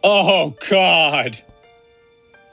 Oh, God.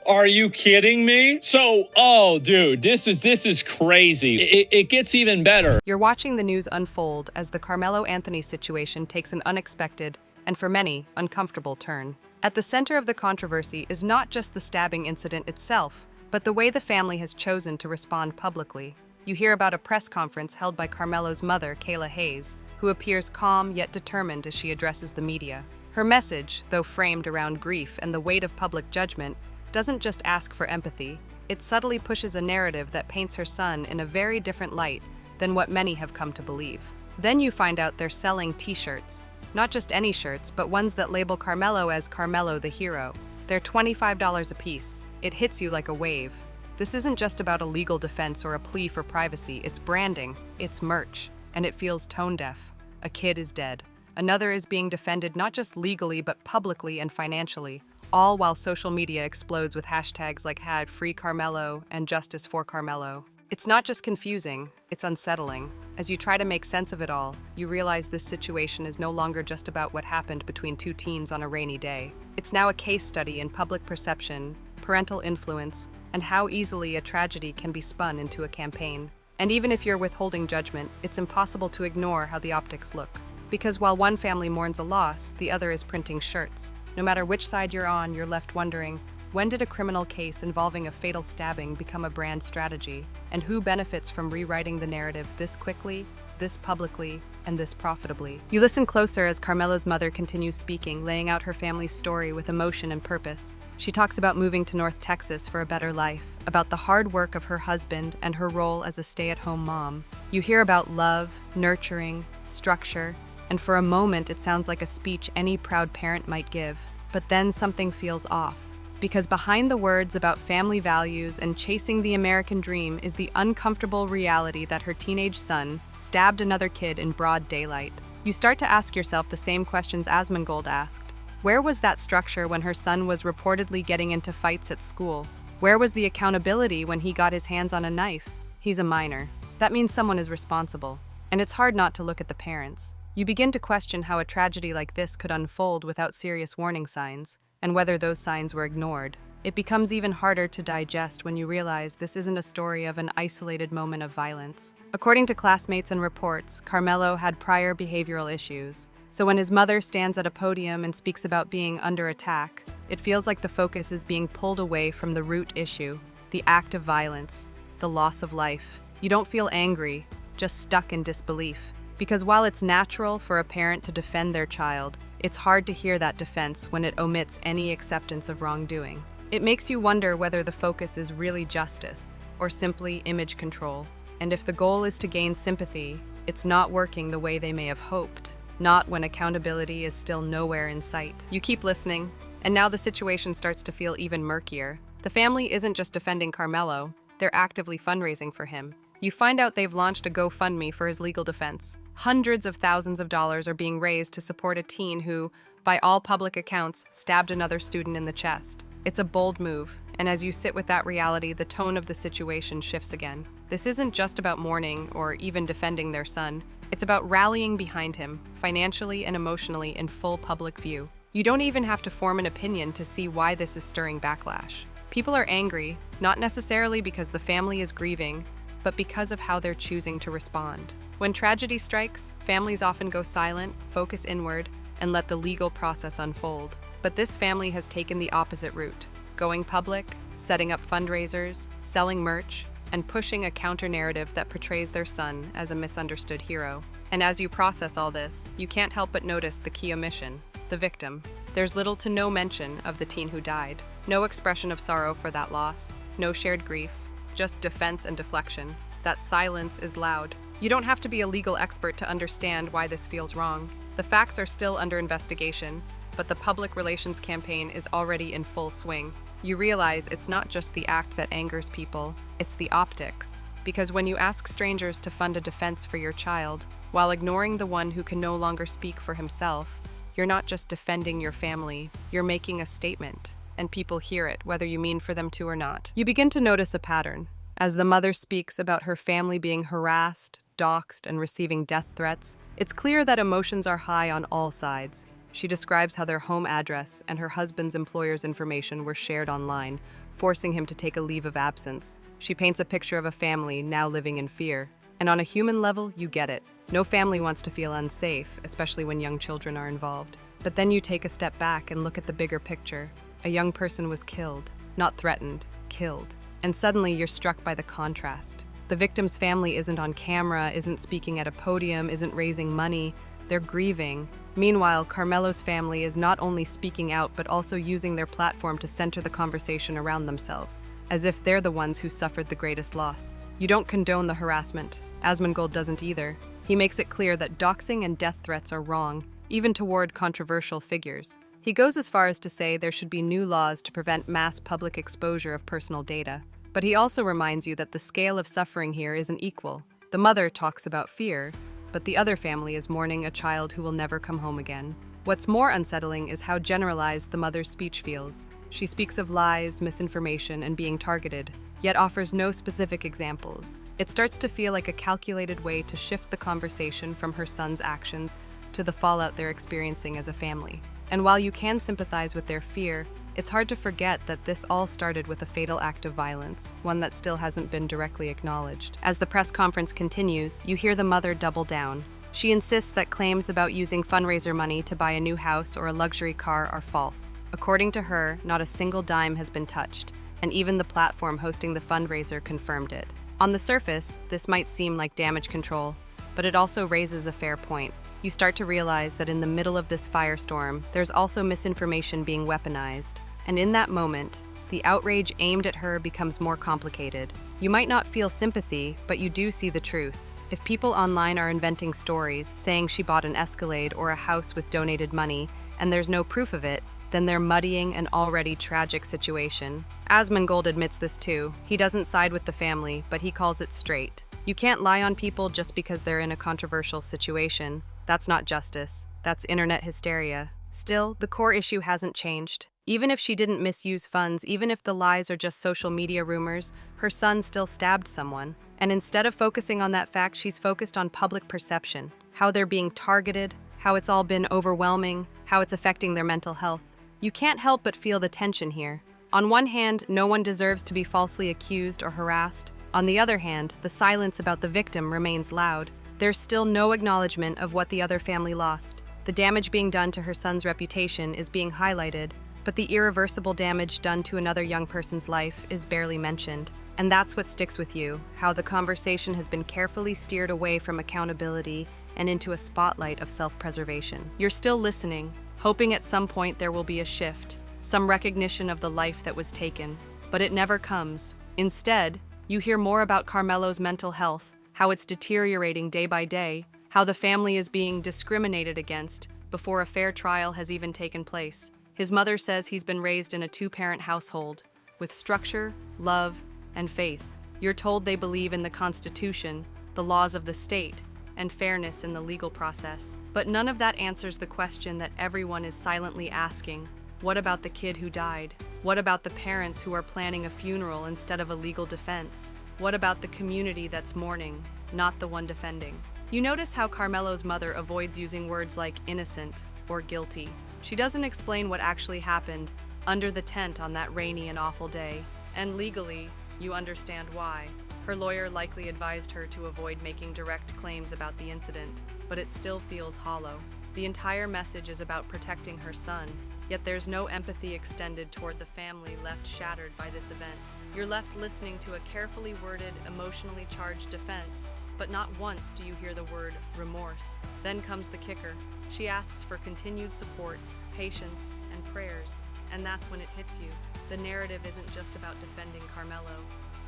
Are you kidding me? Dude, this is crazy. It gets even better. You're watching the news unfold as the Karmelo Anthony situation takes an unexpected, and for many, uncomfortable turn. At the center of the controversy is not just the stabbing incident itself, but the way the family has chosen to respond publicly. You hear about a press conference held by Karmelo's mother, Kayla Hayes, who appears calm yet determined as she addresses the media. Her message, though framed around grief and the weight of public judgment, doesn't just ask for empathy, it subtly pushes a narrative that paints her son in a very different light than what many have come to believe. Then you find out they're selling t-shirts. Not just any shirts, but ones that label Karmelo as Karmelo the hero. They're $25 a piece. It hits you like a wave. This isn't just about a legal defense or a plea for privacy, it's branding, it's merch, and it feels tone-deaf. A kid is dead. Another is being defended not just legally, but publicly and financially, all while social media explodes with hashtags like #FreeKarmelo and Justice for Karmelo. It's not just confusing, it's unsettling. As you try to make sense of it all, you realize this situation is no longer just about what happened between two teens on a rainy day. It's now a case study in public perception, parental influence, and how easily a tragedy can be spun into a campaign. And even if you're withholding judgment, it's impossible to ignore how the optics look. Because while one family mourns a loss, the other is printing shirts. No matter which side you're on, you're left wondering, when did a criminal case involving a fatal stabbing become a brand strategy? And who benefits from rewriting the narrative this quickly, this publicly, and this profitably? You listen closer as Karmelo's mother continues speaking, laying out her family's story with emotion and purpose. She talks about moving to North Texas for a better life, about the hard work of her husband and her role as a stay-at-home mom. You hear about love, nurturing, structure, and for a moment it sounds like a speech any proud parent might give. But then something feels off. Because behind the words about family values and chasing the American dream is the uncomfortable reality that her teenage son stabbed another kid in broad daylight. You start to ask yourself the same questions Asmongold asked. Where was that structure when her son was reportedly getting into fights at school? Where was the accountability when he got his hands on a knife? He's a minor. That means someone is responsible. And it's hard not to look at the parents. You begin to question how a tragedy like this could unfold without serious warning signs, and whether those signs were ignored. It becomes even harder to digest when you realize this isn't a story of an isolated moment of violence. According to classmates and reports, Karmelo had prior behavioral issues, so when his mother stands at a podium and speaks about being under attack, it feels like the focus is being pulled away from the root issue, the act of violence, the loss of life. You don't feel angry, just stuck in disbelief. Because while it's natural for a parent to defend their child, it's hard to hear that defense when it omits any acceptance of wrongdoing. It makes you wonder whether the focus is really justice or simply image control. And if the goal is to gain sympathy, it's not working the way they may have hoped, not when accountability is still nowhere in sight. You keep listening, and now the situation starts to feel even murkier. The family isn't just defending Karmelo, they're actively fundraising for him. You find out they've launched a GoFundMe for his legal defense. Hundreds of thousands of dollars are being raised to support a teen who, by all public accounts, stabbed another student in the chest. It's a bold move, and as you sit with that reality, the tone of the situation shifts again. This isn't just about mourning or even defending their son. It's about rallying behind him, financially and emotionally, in full public view. You don't even have to form an opinion to see why this is stirring backlash. People are angry, not necessarily because the family is grieving, but because of how they're choosing to respond. When tragedy strikes, families often go silent, focus inward, and let the legal process unfold. But this family has taken the opposite route, going public, setting up fundraisers, selling merch, and pushing a counter-narrative that portrays their son as a misunderstood hero. And as you process all this, you can't help but notice the key omission, the victim. There's little to no mention of the teen who died, no expression of sorrow for that loss, no shared grief, just defense and deflection. That silence is loud. You don't have to be a legal expert to understand why this feels wrong. The facts are still under investigation, but the public relations campaign is already in full swing. You realize it's not just the act that angers people, it's the optics. Because when you ask strangers to fund a defense for your child, while ignoring the one who can no longer speak for himself, you're not just defending your family, you're making a statement, and people hear it, whether you mean for them to or not. You begin to notice a pattern. As the mother speaks about her family being harassed, doxxed, and receiving death threats, it's clear that emotions are high on all sides. She describes how their home address and her husband's employer's information were shared online, forcing him to take a leave of absence. She paints a picture of a family now living in fear. And on a human level, you get it. No family wants to feel unsafe, especially when young children are involved. But then you take a step back and look at the bigger picture. A young person was killed, not threatened, killed. And suddenly you're struck by the contrast. The victim's family isn't on camera, isn't speaking at a podium, isn't raising money. They're grieving. Meanwhile, Karmelo's family is not only speaking out but also using their platform to center the conversation around themselves, as if they're the ones who suffered the greatest loss. You don't condone the harassment. Asmongold doesn't either. He makes it clear that doxing and death threats are wrong, even toward controversial figures. He goes as far as to say there should be new laws to prevent mass public exposure of personal data. But he also reminds you that the scale of suffering here isn't equal. The mother talks about fear, but the other family is mourning a child who will never come home again. What's more unsettling is how generalized the mother's speech feels. She speaks of lies, misinformation, and being targeted, yet offers no specific examples. It starts to feel like a calculated way to shift the conversation from her son's actions to the fallout they're experiencing as a family. And while you can sympathize with their fear, it's hard to forget that this all started with a fatal act of violence, one that still hasn't been directly acknowledged. As the press conference continues, you hear the mother double down. She insists that claims about using fundraiser money to buy a new house or a luxury car are false. According to her, not a single dime has been touched, and even the platform hosting the fundraiser confirmed it. On the surface, this might seem like damage control, but it also raises a fair point. You start to realize that in the middle of this firestorm, there's also misinformation being weaponized. And in that moment, the outrage aimed at her becomes more complicated. You might not feel sympathy, but you do see the truth. If people online are inventing stories, saying she bought an Escalade or a house with donated money, and there's no proof of it, then they're muddying an already tragic situation. Asmongold admits this too. He doesn't side with the family, but he calls it straight. You can't lie on people just because they're in a controversial situation. That's not justice. That's internet hysteria. Still, the core issue hasn't changed. Even if she didn't misuse funds, even if the lies are just social media rumors, her son still stabbed someone. And instead of focusing on that fact, she's focused on public perception, how they're being targeted, how it's all been overwhelming, how it's affecting their mental health. You can't help but feel the tension here. On one hand, no one deserves to be falsely accused or harassed. On the other hand, the silence about the victim remains loud. There's still no acknowledgement of what the other family lost. The damage being done to her son's reputation is being highlighted, but the irreversible damage done to another young person's life is barely mentioned. And that's what sticks with you, how the conversation has been carefully steered away from accountability and into a spotlight of self-preservation. You're still listening, hoping at some point there will be a shift, some recognition of the life that was taken. But it never comes. Instead, you hear more about Karmelo's mental health, how it's deteriorating day by day, how the family is being discriminated against before a fair trial has even taken place. His mother says he's been raised in a two-parent household, with structure, love, and faith. You're told they believe in the Constitution, the laws of the state, and fairness in the legal process. But none of that answers the question that everyone is silently asking. What about the kid who died? What about the parents who are planning a funeral instead of a legal defense? What about the community that's mourning, not the one defending? You notice how Karmelo's mother avoids using words like innocent or guilty. She doesn't explain what actually happened under the tent on that rainy and awful day. And legally, you understand why. Her lawyer likely advised her to avoid making direct claims about the incident, but it still feels hollow. The entire message is about protecting her son, yet there's no empathy extended toward the family left shattered by this event. You're left listening to a carefully worded, emotionally charged defense, but not once do you hear the word remorse. Then comes the kicker. She asks for continued support, patience, and prayers, and that's when it hits you. The narrative isn't just about defending Karmelo.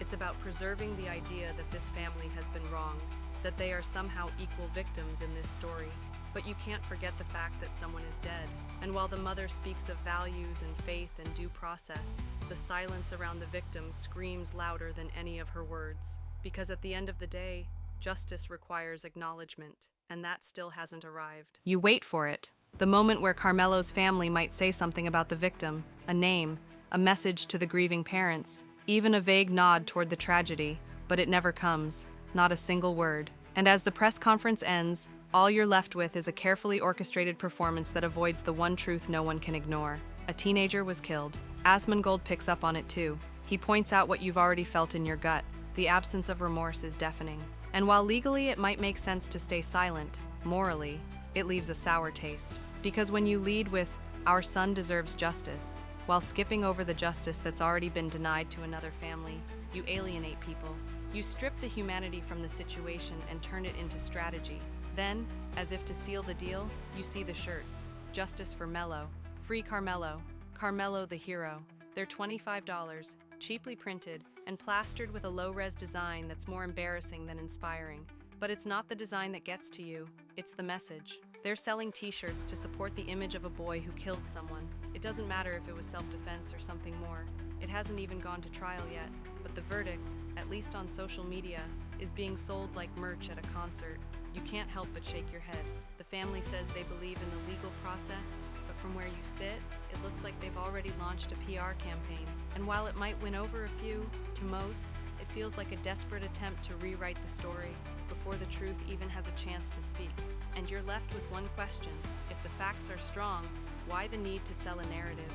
It's about preserving the idea that this family has been wronged, that they are somehow equal victims in this story. But you can't forget the fact that someone is dead. And while the mother speaks of values and faith and due process, the silence around the victim screams louder than any of her words. Because at the end of the day, justice requires acknowledgement, and that still hasn't arrived. You wait for it. The moment where Karmelo's family might say something about the victim, a name, a message to the grieving parents, even a vague nod toward the tragedy, but it never comes, not a single word. And as the press conference ends, All you're left with is a carefully orchestrated performance that avoids the one truth no one can ignore. A teenager was killed. Asmongold picks up on it too. He points out what you've already felt in your gut. The absence of remorse is deafening. And while legally it might make sense to stay silent, morally, it leaves a sour taste. Because when you lead with, "Our son deserves justice," while skipping over the justice that's already been denied to another family, you alienate people. You strip the humanity from the situation and turn it into strategy. Then, as if to seal the deal, you see the shirts. Justice for Mello. Free Karmelo. Karmelo the hero. They're $25, cheaply printed, and plastered with a low-res design that's more embarrassing than inspiring. But it's not the design that gets to you, it's the message. They're selling t-shirts to support the image of a boy who killed someone. It doesn't matter if it was self-defense or something more. It hasn't even gone to trial yet, but the verdict, at least on social media, is being sold like merch at a concert. You can't help but shake your head. The family says they believe in the legal process, but from where you sit, it looks like they've already launched a PR campaign. And while it might win over a few, to most, it feels like a desperate attempt to rewrite the story before the truth even has a chance to speak. And you're left with one question: if the facts are strong, why the need to sell a narrative?